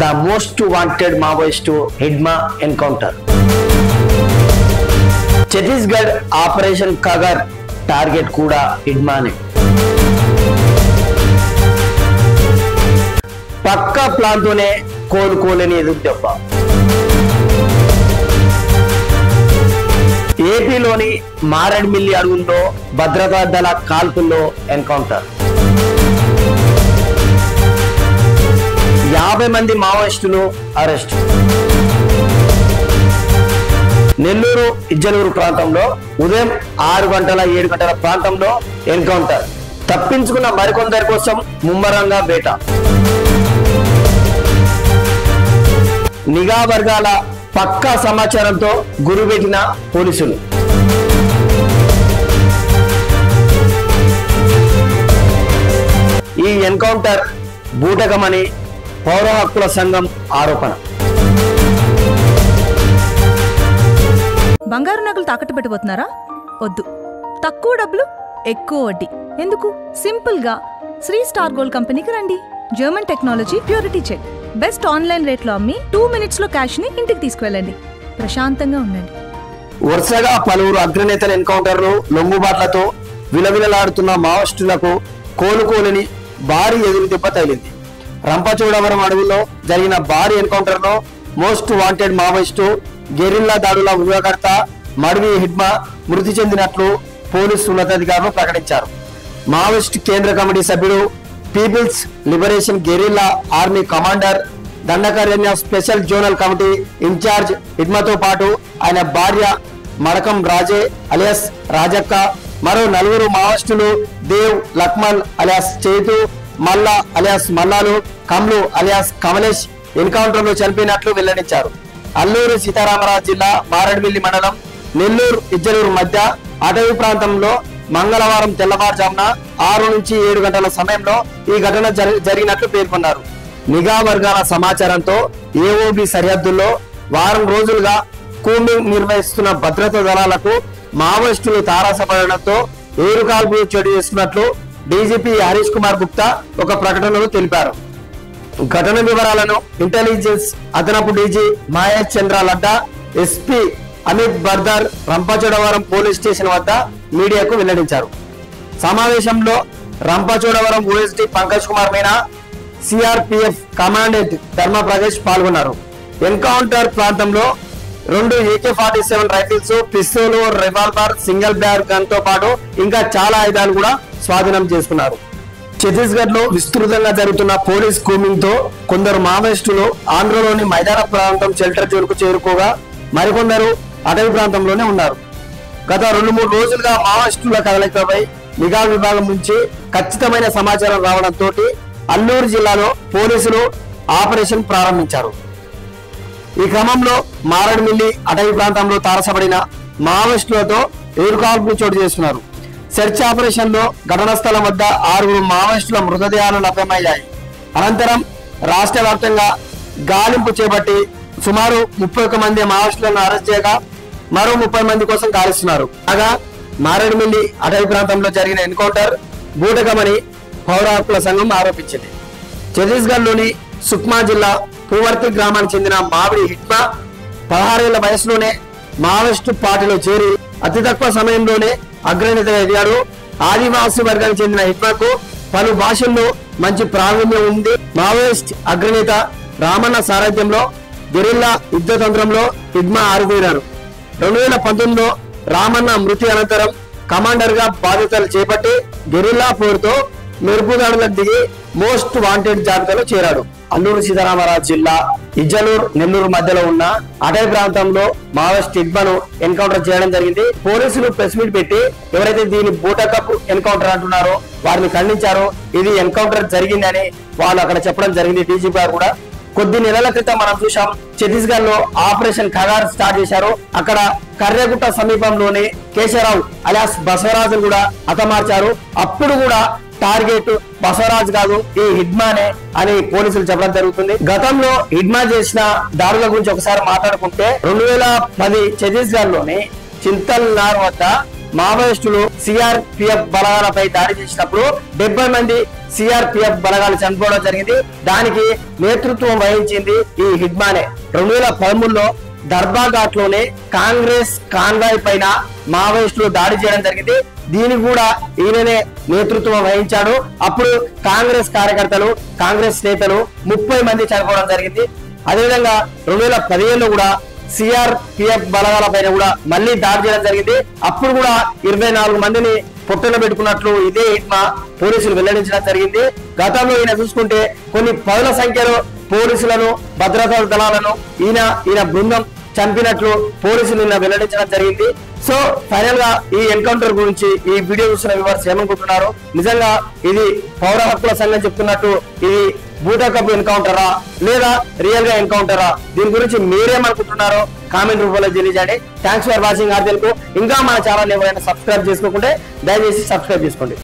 the most wanted Maoist Hidma encounter. Chhattisgarh operation Kagar target కూడా హిడ్మానే. పక్కా plan తోనే కోలుకోలేని ఎదురు దెబ్బ. ఏపీలోని మారేడుమిల్లి అడవుల్లో భద్రతా దళ కాల్పుల్లో ఎన్కౌంటర్. 50 మంది మావోయిస్టులు అరెస్ట్. నెల్లూరు ఇజ్జలూరు ప్రాంతంలో ఉదయం 6 గంటల 7 గంటల ప్రాంతంలో ఎన్కౌంటర్. తప్పించుకున్న మరికొందరి కోసం ముమ్మరంగా వేట. నిఘా వర్గాల పక్కా సమాచారంతో గురిపెట్టిన పోలీసులు. ఈ ఎన్కౌంటర్ బూటకమని పౌర హక్కుల సంఘం ఆరోపణ. బంగారు నగలు తాకట్టు పెట్టబోతున్నారా? వద్దు. తక్కువ డబ్బులు ఎక్కువ వడ్డీ ఎందుకు? సింపుల్ గా శ్రీ స్టార్ గోల్డ్ కంపెనీకి రండి. German technology, purity check, best online రేట్లో అమ్మి 2 minutes లో క్యాష్ ని ఇంటికి తీసుకువెళ్ళండి. ప్రశాంతంగా ఉండండి. వరుసగా పలువురు అగ్రనేతల ఎన్కౌంటర్లు, లొంగుబాట్లతో విలవిలలాడుతున్న మావోయిస్టులకు కోలుకోలేని భారీ ఎదురు దెబ్బ తగిలింది. రంపచోడవరం అడవుల్లో జరిగిన భారీ ఎన్కౌంటర్ లో మోస్ట్ వాంటెడ్ మావోయిస్టు గెరిల్లా దాడుల వ్యూహకర్త మడ్వి హిడ్మా మృతి చెందినట్లు పోలీసు ఉన్నతాధికారులు ప్రకటించారు. మావోయిస్ట్ కేంద్ర కమిటీ సభ్యుడు, people's liberation guerrilla army commander, Dandakaranya special zonal committee in charge హిడ్మాతో పాటు ఆయన భార్య మడకం రాజే అలియాస్ రాజక్క, మరో 4 మావోయిస్టులు దేవ్, లక్మల్ అలియాస్ చేతు, మల్లా అలియాస్ మల్లాలు, కమ్లు అలియాస్ కమలేష్ ఎన్కౌంటర్ లో చనిపోయినట్లు వెల్లడించారు. అల్లూరు సీతారామరాజు జిల్లా మారేడుమిల్లి మండలం నెల్లూరు ఇజ్జలూరు మధ్య అటవీ ప్రాంతంలో మంగళవారం తెల్లవారుజామున 6 నుంచి 7 గంటల సమయంలో ఈ ఘటన జరిగినట్లు పేర్కొన్నారు. నిఘా వర్గాల సమాచారంతో ఏఓబి సరిహద్దుల్లో వారం రోజులుగా కూంబింగ్ నిర్వహిస్తున్న భద్రతా దళాలకు మావోయిస్టులు తారసపడడంతో ఏరుకాల్పులు చోటు చేసుకున్నట్లు డీజీపీ హరీష్ కుమార్ గుప్తా ఒక ప్రకటనలో తెలిపారు. ఘటన వివరాలను ఇంటెలిజెన్స్ అదనపు డీజీ మహేష్ చంద్ర లడ్డా, SP Amit Bardar Rampachodavaram police station వద్ద మీడియాకు వెల్లడించారు. సమావేశంలో Rampachodavaram OSD Pankaj Kumar Meena, CRPF commandant ధర్మ ప్రకాష్ పాల్గొన్నారు. ఎన్కౌంటర్ ప్రాంతంలో 2 AK-47 rifles, pistol, revolver, single bag gun తో పాటు ఇంకా చాలా ఆయుధాలు కూడా స్వాధీనం చేసుకున్నారు. ఛత్తీస్గఢ్ లో విస్తృతంగా జరుగుతున్న పోలీస్ కూంబింగ్ తో కొందరు మావోయిస్టులు ఆంధ్రలోని మైదాన ప్రాంతం షెల్టర్ జోన్ కు చేరుకోగా మరికొందరు అటవీ ప్రాంతంలోనే ఉన్నారు. గత 2-3 రోజులుగా మావోయిస్టుల కదలికపై నిఘా విభాగం నుంచి ఖచ్చితమైన సమాచారం రావడంతో అల్లూరు జిల్లాలో పోలీసులు ఆపరేషన్ ప్రారంభించారు. ఈ క్రమంలో మారేడుమిల్లి అటవీ ప్రాంతంలో తారసపడిన మావోయిస్టులతో ఎదురుకాల్పులు చోటు చేసుకున్నారు. సెర్చ్ ఆపరేషన్ లో ఘటనా స్థలం వద్ద 6 మావోయిస్టుల మృతదేహాలు లభ్యమయ్యాయి. అనంతరం రాష్ట్ర వ్యాప్తంగా గాలింపు చేపట్టి సుమారు 31 మంది మావోయిస్టులను అరెస్ట్ చేయగా మరో 30 మంది కోసం గాలిస్తున్నారు. కాగా మారేడుమిల్లి అటవీ ప్రాంతంలో జరిగిన ఎన్కౌంటర్ బూటకమని పౌర హక్కుల సంఘం ఆరోపించింది. ఛత్తీస్గఢ్ లోని సుక్మా జిల్లా పూవర్తి గ్రామానికి చెందిన మావిడి హిడ్మా 16 ఏళ్ల వయసులోనే మావోయిస్టు పార్టీలో చేరి అతి తక్కువ సమయంలోనే అగ్రనేతగా ఎదిగాడు. ఆదివాసీ వర్గానికి చెందిన హిడ్మాకు పలు భాషల్లో మంచి ప్రావీణ్యం ఉంది. మావోయిస్ట్ అగ్రనేత రామన్న సారథ్యంలో గెరిల్లా యుద్ధ తంత్రంలో హిడ్మా ఆరితేరారు. 2019లో రామన్న మృతి అనంతరం కమాండర్ గా బాధ్యతలు చేపట్టి గెరిల్లా పోరుతో మెరుపుదాడులకు దిగి మోస్ట్ వాంటెడ్ జాబితాలో చేరాడు. అల్లూరు సీతారామరాజు జిల్లా ఇజ్జలూరు, నెల్లూరు మధ్యలో ఉన్న అటవీ ప్రాంతంలో మావోయిస్ట్ హిడ్మాను ఎన్కౌంటర్ చేయడం జరిగింది. పోలీసులు ప్రెస్ మీట్ పెట్టి ఎవరైతే దీని బూటకప్ ఎన్కౌంటర్ అంటున్నారో వారిని ఖండించారో, ఇది ఎన్కౌంటర్ జరిగిందని వాళ్ళు అక్కడ చెప్పడం జరిగింది. డీజీపీ గారు కూడా కొద్ది నెలల క్రితం మనం చూసాం ఛత్తీస్గఢ్ లో ఆపరేషన్ ఖగార్ స్టార్ట్ చేశారు. అక్కడ కర్రెగుట్ట సమీపంలోనే కేశవరావు అలియాస్ బసవరాజు కూడా హతమార్చారు. అప్పుడు కూడా టార్గెట్ బసవరాజ్ కాదు, ఈ హిడ్మానే అని పోలీసులు చెప్పడం జరుగుతుంది. గతంలో హిడ్మా చేసిన దాడుల గురించి ఒకసారి మాట్లాడుకుంటే 2010 ఛత్తీస్గఢ్ లోని చింతల్నార్ వద్ద మావోయిస్టులు సిఆర్పిఎఫ్ బలగాలపై దాడి చేసినప్పుడు 70 మంది సిఆర్పిఎఫ్ బలగాలు చనిపోవడం జరిగింది. దానికి నేతృత్వం వహించింది ఈ హిడ్మానే. 2013లో దర్బాఘాట్ లోనే కాంగ్రెస్ కాన్వాయ్ పైన మావోయిస్టులు దాడి చేయడం జరిగింది. దీనికి కూడా ఈయననే నేతృత్వం వహించాడు. అప్పుడు కాంగ్రెస్ కార్యకర్తలు, కాంగ్రెస్ నేతలు 30 మంది చనిపోవడం జరిగింది. అదేవిధంగా 2015లో కూడా సిఆర్పిఎఫ్ బలగాల పైన కూడా మళ్ళీ దాడి చేయడం జరిగింది. అప్పుడు కూడా 24 మందిని పొట్టన పెట్టుకున్నట్లు ఇదే హిడ్మా పోలీసులు వెల్లడించడం జరిగింది. గతంలో ఈయన చూసుకుంటే కొన్ని పదుల సంఖ్యలో పోలీసులను, భద్రతా దళాలను ఈయన బృందం చంపినట్లు పోలీసులు నిన్న వెల్లడించడం జరిగింది. సో ఫైనల్ గా ఈ ఎన్కౌంటర్ గురించి ఈ వీడియో చూసిన వ్యూవర్స్ ఏమనుకుంటున్నారు? నిజంగా ఇది పౌర హక్కుల సంఘం చెప్తున్నట్టు ఇది బూటకపు ఎన్కౌంటరా లేదా రియల్ గా ఎన్కౌంటరా? దీని గురించి మీరేమనుకుంటున్నారో కామెంట్ రూపంలో తెలియజేయండి. థ్యాంక్స్ ఫర్ వాచింగ్ ఆర్జెల్కు. ఇంకా మన ఛానల్ ఎవరైనా సబ్స్క్రైబ్ చేసుకోకుంటే దయచేసి సబ్స్క్రైబ్ చేసుకోండి.